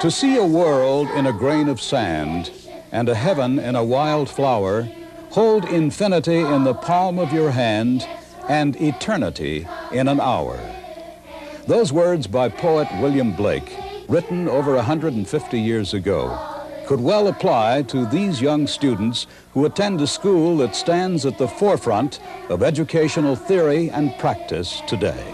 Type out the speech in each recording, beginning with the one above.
To see a world in a grain of sand and a heaven in a wild flower, hold infinity in the palm of your hand and eternity in an hour. Those words by poet William Blake, written over 150 years ago, could well apply to these young students who attend a school that stands at the forefront of educational theory and practice today.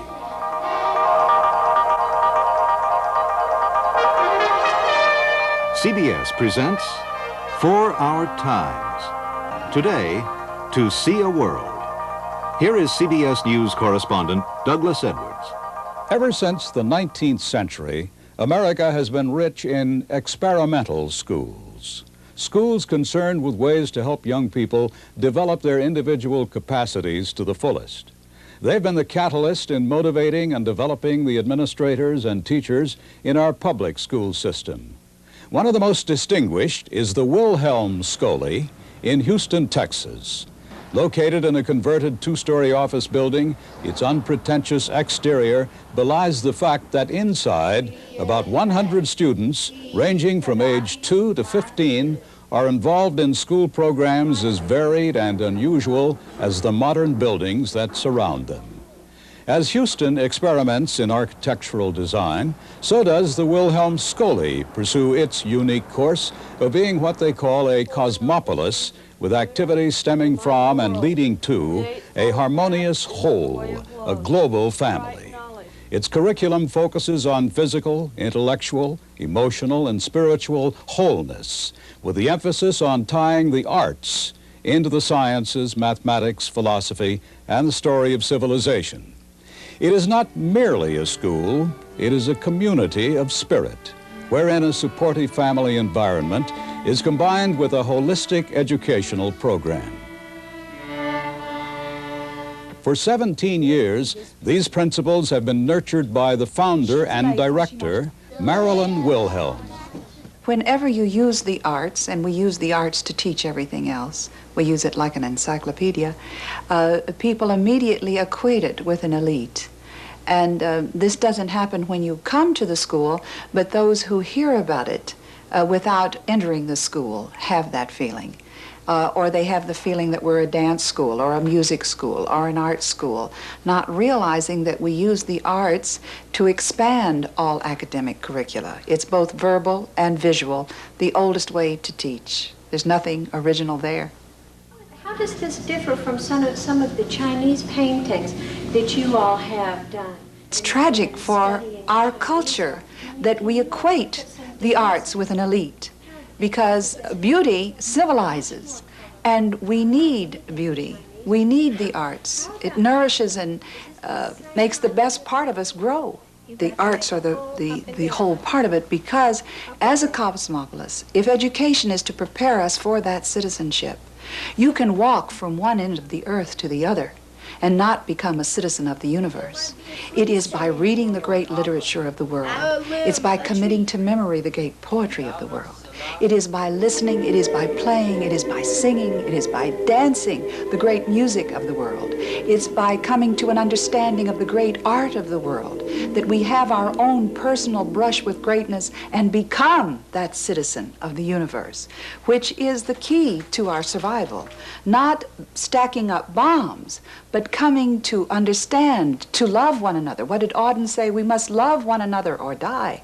CBS presents 4 Our Times. Today, To See a World. Here is CBS News correspondent Douglas Edwards. Ever since the 19th century, America has been rich in experimental schools. Schools concerned with ways to help young people develop their individual capacities to the fullest. They've been the catalyst in motivating and developing the administrators and teachers in our public school system. One of the most distinguished is the Wilhelm Schole in Houston, Texas. Located in a converted 2-story office building, its unpretentious exterior belies the fact that inside, about 100 students, ranging from age 2 to 15, are involved in school programs as varied and unusual as the modern buildings that surround them. As Houston experiments in architectural design, so does the Wilhelm Schole pursue its unique course of being what they call a cosmopolis, with activities stemming from and leading to a harmonious whole, a global family. Its curriculum focuses on physical, intellectual, emotional, and spiritual wholeness, with the emphasis on tying the arts into the sciences, mathematics, philosophy, and the story of civilization. It is not merely a school, it is a community of spirit, wherein a supportive family environment is combined with a holistic educational program. For 17 years, these principles have been nurtured by the founder and director, Marilyn Wilhelm. Whenever you use the arts, and we use the arts to teach everything else, we use it like an encyclopedia, people immediately equate it with an elite. And this doesn't happen when you come to the school, but those who hear about it without entering the school have that feeling. Or they have the feeling that we're a dance school or a music school or an art school, not realizing that we use the arts to expand all academic curricula. It's both verbal and visual, the oldest way to teach. There's nothing original there. How does this differ from some of the Chinese paintings that you all have done? It's tragic for our culture that we equate the arts with an elite, because beauty civilizes, and we need beauty. We need the arts. It nourishes and makes the best part of us grow. The arts are the whole part of it, because as a cosmopolis, if education is to prepare us for that citizenship, you can walk from one end of the earth to the other and not become a citizen of the universe. It is by reading the great literature of the world. It's by committing to memory the great poetry of the world. It is by listening, it is by playing, it is by singing, it is by dancing the great music of the world. It's by coming to an understanding of the great art of the world that we have our own personal brush with greatness and become that citizen of the universe, which is the key to our survival. Not stacking up bombs, but coming to understand, to love one another. What did Auden say? We must love one another or die.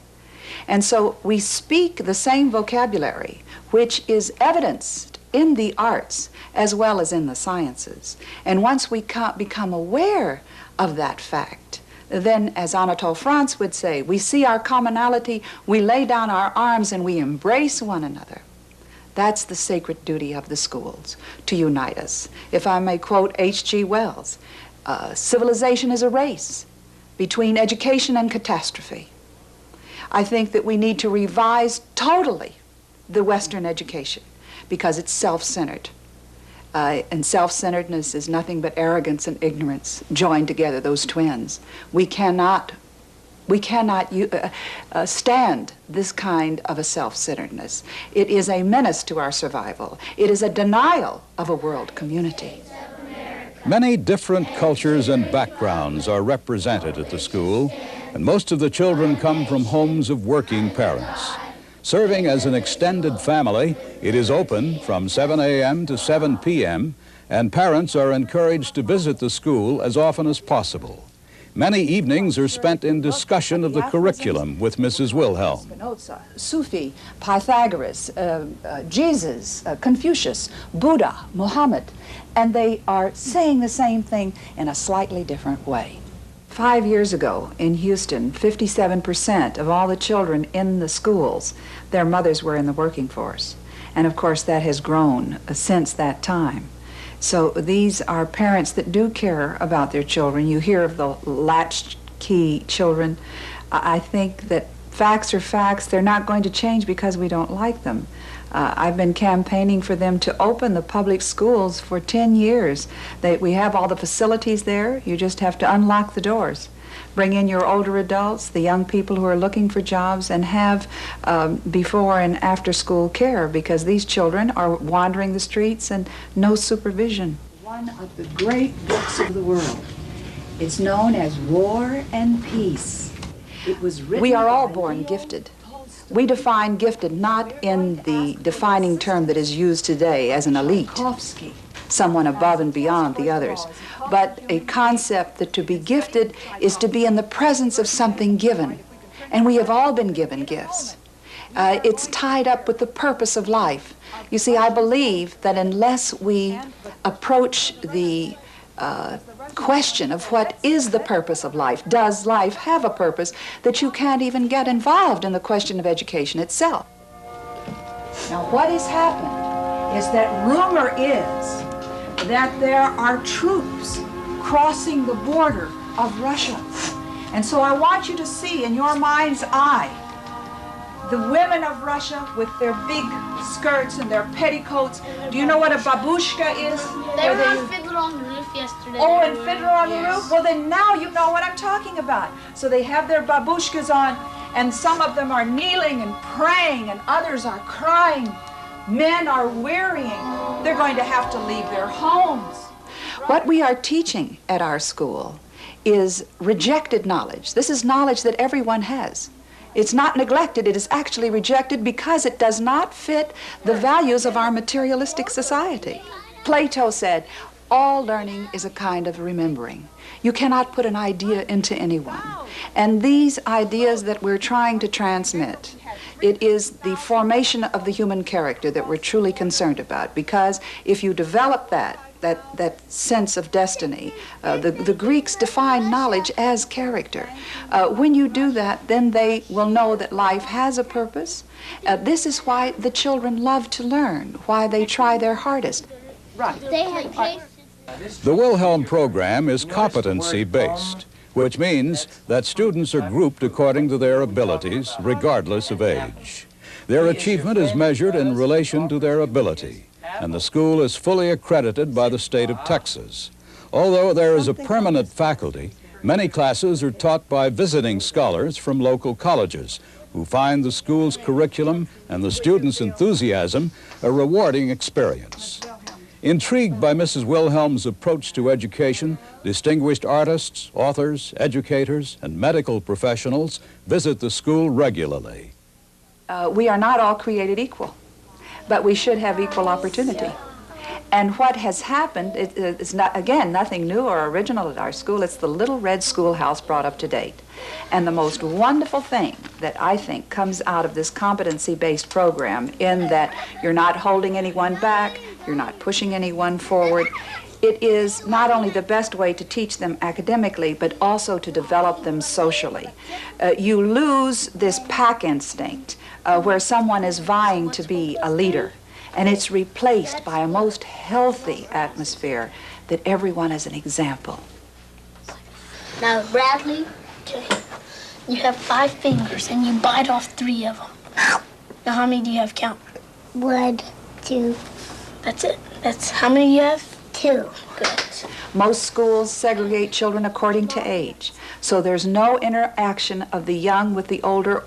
And so we speak the same vocabulary, which is evidenced in the arts as well as in the sciences. And once we become aware of that fact, then, as Anatole France would say, we see our commonality, we lay down our arms, and we embrace one another. That's the sacred duty of the schools, to unite us. If I may quote H.G. Wells, civilization is a race between education and catastrophe. I think that we need to revise totally the Western education because it's self-centered. And self-centeredness is nothing but arrogance and ignorance joined together, those twins. We cannot stand this kind of a self-centeredness. It is a menace to our survival. It is a denial of a world community. Many different cultures and backgrounds are represented at the school, and most of the children come from homes of working parents. Serving as an extended family, it is open from 7 a.m. to 7 p.m., and parents are encouraged to visit the school as often as possible. Many evenings are spent in discussion of the curriculum with Mrs. Wilhelm. Spinoza, Sufi, Pythagoras, Jesus, Confucius, Buddha, Muhammad, and they are saying the same thing in a slightly different way. 5 years ago in Houston, 57% of all the children in the schools, their mothers were in the working force. And of course that has grown since that time. So these are parents that do care about their children. You hear of the latchkey children. I think that facts are facts. They're not going to change because we don't like them. I've been campaigning for them to open the public schools for 10 years. We have all the facilities there. You just have to unlock the doors. Bring in your older adults, the young people who are looking for jobs, and have before and after school care, because these children are wandering the streets and no supervision. One of the great books of the world. It's known as War and Peace. It was written. We are all born gifted. We define gifted not in the defining term that is used today as an elite, someone above and beyond the others, but a concept that to be gifted is to be in the presence of something given. And we have all been given gifts. It's tied up with the purpose of life. You see, I believe that unless we approach the question of what is the purpose of life, does life have a purpose, that you can't even get involved in the question of education itself. Now, what has happened is that rumor is that there are troops crossing the border of Russia. And so I want you to see in your mind's eye the women of Russia with their big skirts and their petticoats. Do you know what a babushka is? They were on Fiddler on the Roof yesterday. Oh, and Fiddler on the Roof? Well, then now you know what I'm talking about. So they have their babushkas on, and some of them are kneeling and praying, and others are crying. Men are wearying. They're going to have to leave their homes. What we are teaching at our school is rejected knowledge. This is knowledge that everyone has. It's not neglected, it is actually rejected because it does not fit the values of our materialistic society. Plato said, all learning is a kind of remembering. You cannot put an idea into anyone. And these ideas that we're trying to transmit, it is the formation of the human character that we're truly concerned about, because if you develop that sense of destiny. The Greeks define knowledge as character. When you do that, then they will know that life has a purpose. This is why the children love to learn, why they try their hardest. Right. The Wilhelm program is competency-based, which means that students are grouped according to their abilities, regardless of age. Their achievement is measured in relation to their ability, and the school is fully accredited by the state of Texas. Although there is a permanent faculty, many classes are taught by visiting scholars from local colleges who find the school's curriculum and the students' enthusiasm a rewarding experience. Intrigued by Mrs. Wilhelm's approach to education, distinguished artists, authors, educators, and medical professionals visit the school regularly. We are not all created equal, but we should have equal opportunity. And what has happened is not, again, nothing new or original at our school. It's the little red schoolhouse brought up to date. And the most wonderful thing that I think comes out of this competency-based program, in that you're not holding anyone back, you're not pushing anyone forward, it is not only the best way to teach them academically, but also to develop them socially. You lose this pack instinct where someone is vying to be a leader, and it's replaced by a most healthy atmosphere that everyone is an example. Now, Bradley, you have 5 fingers and you bite off 3 of them. Now, how many do you have? Count. 1, 2. That's it. That's how many you have? 2. Good. Most schools segregate children according to age, so there's no interaction of the young with the older.